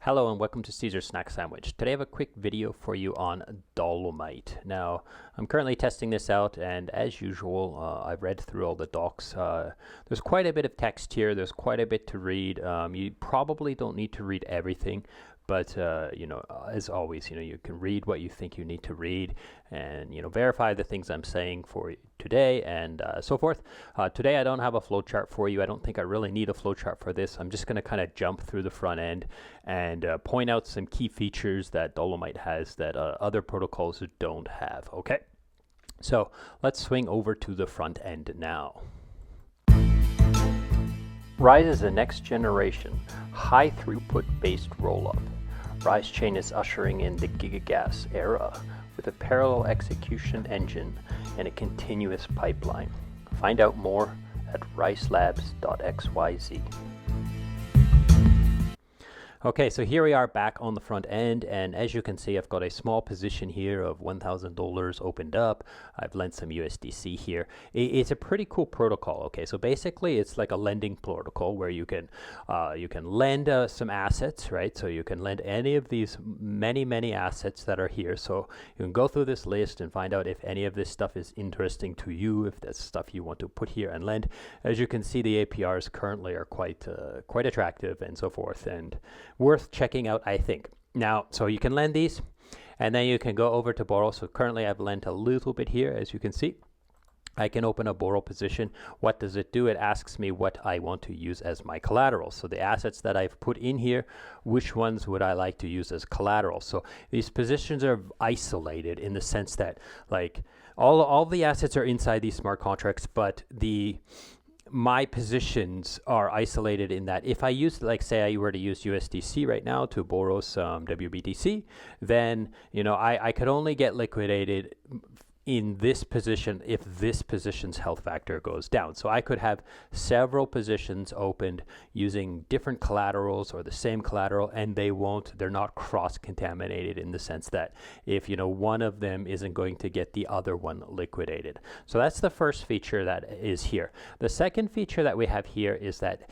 Hello and welcome to Caesar Snack Sandwich. Today I have a quick video for you on Dolomite. Now, I'm currently testing this out, and as usual, I've read through all the docs. There's quite a bit of text here. There's quite a bit to read. You probably don't need to read everything, but as always, you can read what you think you need to read, and verify the things I'm saying for today, and so forth. Today I don't have a flowchart for you. I don't think I really need a flowchart for this. I'm just going to kind of jump through the front end and point out some key features that Dolomite has that other protocols don't have. Okay, so let's swing over to the front end now. Rise is the next generation, high throughput based rollup. Rise Chain is ushering in the gigagas era with a parallel execution engine and a continuous pipeline. Find out more at riselabs.xyz. Okay, so here we are back on the front end, and as you can see, I've got a small position here of $1,000 opened up. I've lent some USDC here. It's a pretty cool protocol. Okay, so basically it's like a lending protocol where you can lend some assets, right? So you can lend any of these many assets that are here. So you can go through this list and find out if any of this stuff is interesting to you, if that's stuff you want to put here and lend. As you can see, the APRs currently are quite attractive and so forth, and worth checking out, I think. Now, so you can lend these, and then you can go over to borrow. So currently I've lent a little bit here, as you can see. I can open a borrow position. What does it do? It asks me what I want to use as my collateral. So the assets that I've put in here, which ones would I like to use as collateral? So these positions are isolated in the sense that, like, all the assets are inside these smart contracts, but my positions are isolated in that if I use, like, say I were to use USDC right now to borrow some WBTC, then I could only get liquidated in this position if this position's health factor goes down. So I could have several positions opened using different collaterals or the same collateral, and they're not cross-contaminated in the sense that if one of them isn't going to get the other one liquidated. So that's the first feature that is here. The second feature that we have here is that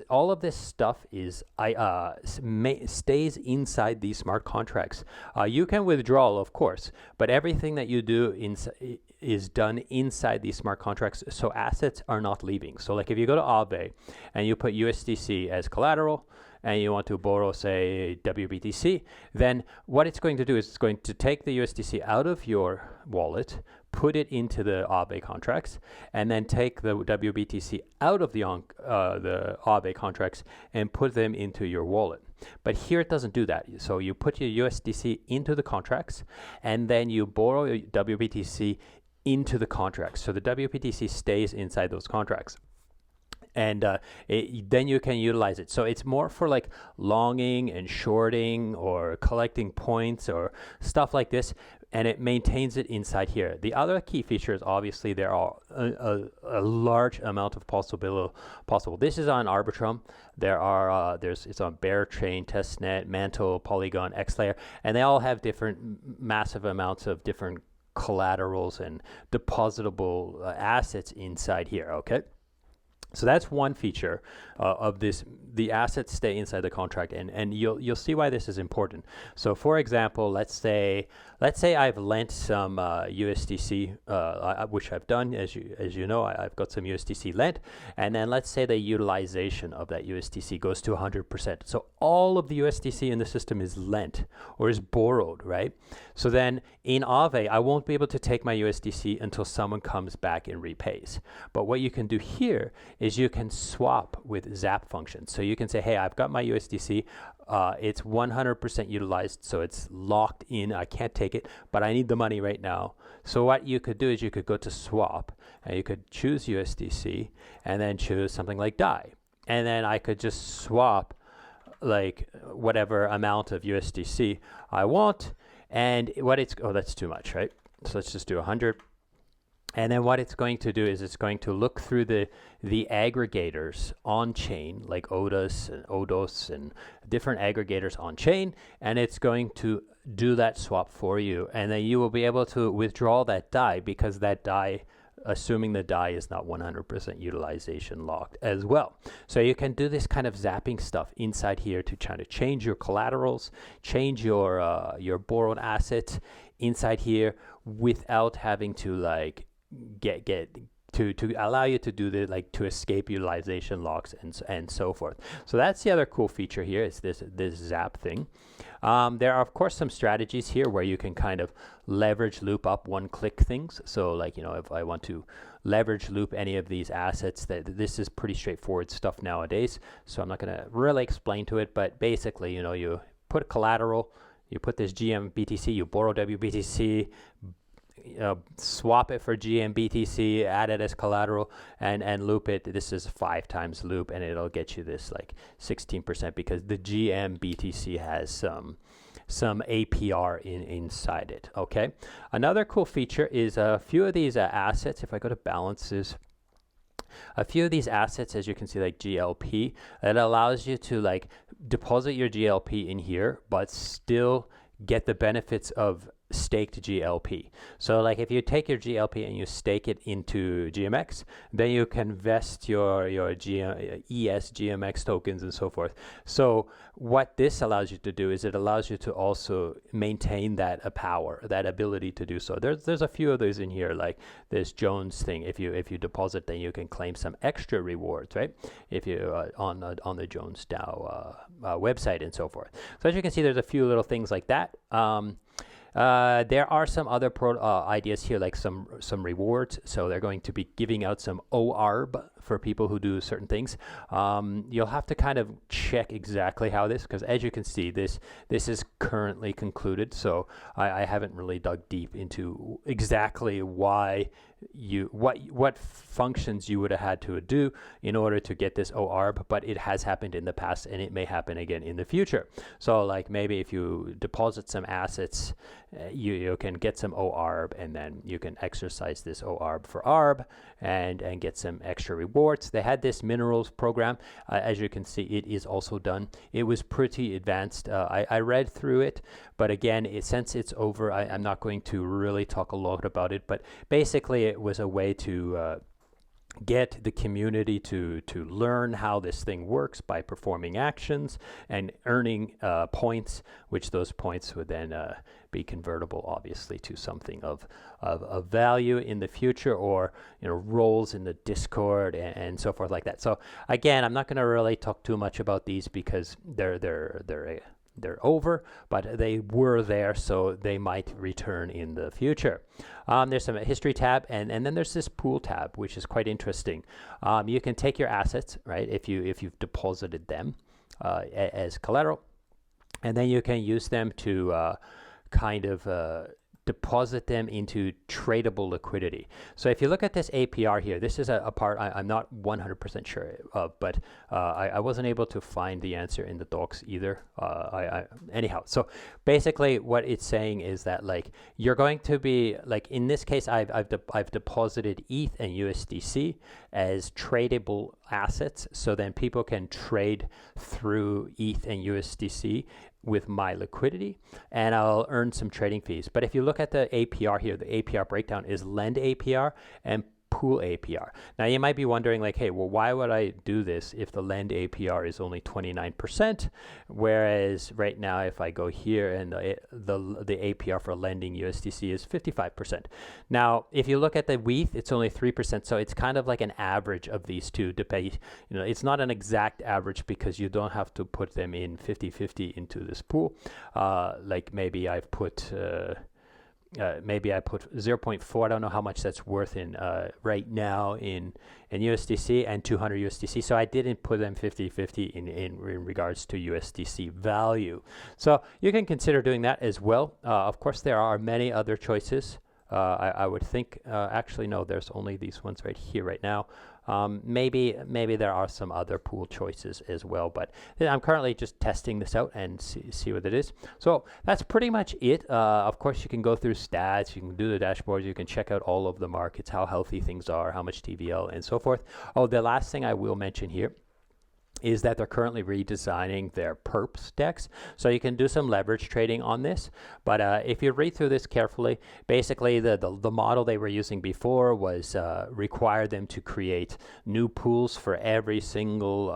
all of this stuff stays inside these smart contracts. You can withdraw, of course, but everything that you do is done inside these smart contracts, so assets are not leaving. So like if you go to Aave and you put USDC as collateral and you want to borrow, say, WBTC, then what it's going to do is it's going to take the USDC out of your wallet, put it into the Aave contracts, and then take the WBTC out of the Aave contracts and put them into your wallet. But here it doesn't do that. So you put your USDC into the contracts, and then you borrow your WBTC into the contracts. So the WBTC stays inside those contracts. And then you can utilize it. So it's more for like longing and shorting or collecting points or stuff like this, and it maintains it inside here. The other key feature is obviously there are a large amount of possible. This is on Arbitrum. It's on Bear Chain, Testnet, Mantle, Polygon, Xlayer, and they all have different massive amounts of different collaterals and depositable assets inside here. Okay. So that's one feature of this. The assets stay inside the contract, and you'll see why this is important. So for example, let's say I've lent some USDC, which I've done, as you know, I've got some USDC lent, and then let's say the utilization of that USDC goes to 100%. So all of the USDC in the system is lent or is borrowed, right? So then in Aave, I won't be able to take my USDC until someone comes back and repays. But what you can do here is you can swap with Zap functions. So you can say, hey, I've got my USDC. It's 100% utilized, so it's locked in. I can't take it, but I need the money right now. So what you could do is you could go to swap, and you could choose USDC, and then choose something like DAI. And then I could just swap like whatever amount of USDC I want. And that's too much, right? So let's just do 100. And then what it's going to do is it's going to look through the aggregators on chain, like Odos and different aggregators on chain, and it's going to do that swap for you. And then you will be able to withdraw that DAI because that DAI assuming the DAI is not 100% utilization locked as well. So you can do this kind of zapping stuff inside here to try to change your collaterals, change your borrowed assets inside here without having to like get to allow you to do the like to escape utilization locks and so forth. So that's the other cool feature here is this zap thing. There are of course some strategies here where you can kind of leverage loop up one-click things. So like, you know, if I want to leverage loop any of these assets, that this is pretty straightforward stuff nowadays. So I'm not going to really explain to it, but basically, you know, you put collateral, you put this GMBTC, you borrow WBTC, swap it for GMBTC, add it as collateral, and loop it. This is 5 times loop, and it'll get you this like 16% because the GMBTC has some APR inside it. Okay. Another cool feature is a few of these assets. If I go to balances, a few of these assets, as you can see, like GLP, it allows you to like deposit your GLP in here, but still get the benefits of staked GLP. So like if you take your GLP and you stake it into GMX, then you can vest your ES GMX tokens and so forth. So what this allows you to do is it allows you to also maintain that power, that ability to do so. There's a few of those in here, like this Jones thing. If you deposit, then you can claim some extra rewards, right? If you on the Jones DAO website and so forth. So as you can see, there's a few little things like that. There are some other ideas here, like some rewards. So they're going to be giving out some OARB for people who do certain things. You'll have to kind of check exactly how this, because as you can see, this is currently concluded. So I haven't really dug deep into exactly why what functions you would have had to do in order to get this OARB, but it has happened in the past and it may happen again in the future. So like maybe if you deposit some assets, you can get some OARB, and then you can exercise this OARB for ARB and get some extra rewards. They had this minerals program. As you can see, it is also done. It was pretty advanced. I read through it, but again, since it's over, I'm not going to really talk a lot about it, but basically it was a way to get the community to learn how this thing works by performing actions and earning points, which those points would then be convertible, obviously, to something of value in the future, or roles in the Discord and so forth like that. So again, I'm not going to really talk too much about these because they're over, but they were there, so they might return in the future. There's some history tab, and then there's this pool tab, which is quite interesting. You can take your assets, right, if you've deposited them as collateral, and then you can use them to kind of deposit them into tradable liquidity. So if you look at this APR here, this is a part I'm not 100% sure of, but I wasn't able to find the answer in the docs either. Anyhow, so basically what it's saying is that like you're going to be like, in this case, I've deposited ETH and USDC as tradable assets, so then people can trade through ETH and USDC with my liquidity, and I'll earn some trading fees. But if you look at the APR here, the APR breakdown is lend APR and pool APR. Now you might be wondering like, hey, well, why would I do this if the lend APR is only 29%, whereas right now if I go here and the APR for lending USDC is 55%. Now if you look at the WETH, it's only 3%, so it's kind of like an average of these two. It's not an exact average because you don't have to put them in 50-50 into this pool. Like maybe I've put maybe I put 0.4. I don't know how much that's worth in right now in USDC, and 200 USDC. So I didn't put them 50-50 in regards to USDC value. So you can consider doing that as well. Of course, there are many other choices. I would think, actually, no, there's only these ones right here right now. Maybe there are some other pool choices as well, but I'm currently just testing this out and see what it is. So that's pretty much it. Of course, you can go through stats, you can do the dashboards, you can check out all of the markets, how healthy things are, how much TVL, and so forth. Oh, the last thing I will mention here is that they're currently redesigning their perps decks. So you can do some leverage trading on this. But if you read through this carefully, basically the model they were using before was require them to create new pools for every single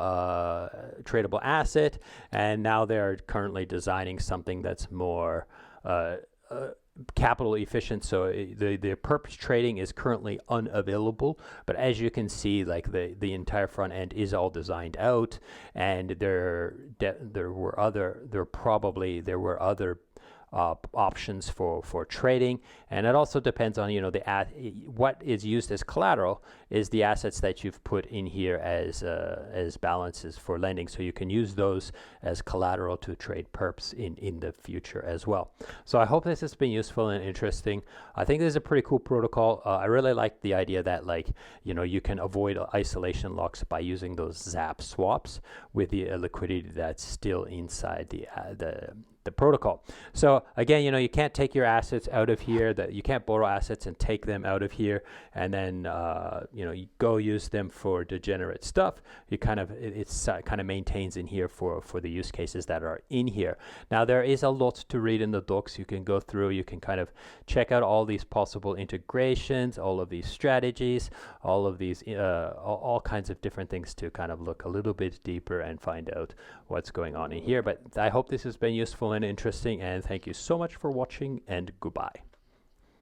tradable asset. And now they're currently designing something that's more capital efficient. So the perps trading is currently unavailable, but as you can see, like the entire front end is all designed out, and there were other options for trading. And it also depends on, you know, what is used as collateral is the assets that you've put in here as balances for lending, so you can use those as collateral to trade perps in the future as well. So I hope this has been useful and interesting. I think this is a pretty cool protocol. I really like the idea that, like, you know, you can avoid isolation locks by using those zap swaps with the liquidity that's still inside the protocol. So again, you know, you can't take your assets out of here, that you can't borrow assets and take them out of here and then you know, you go use them for degenerate stuff. You kind of kind of maintains in here for the use cases that are in here. Now there is a lot to read in the docs. You can go through, you can kind of check out all these possible integrations, all of these strategies, all of these all kinds of different things to kind of look a little bit deeper and find out what's going on in here. But I hope this has been useful and interesting, and thank you so much for watching, and goodbye.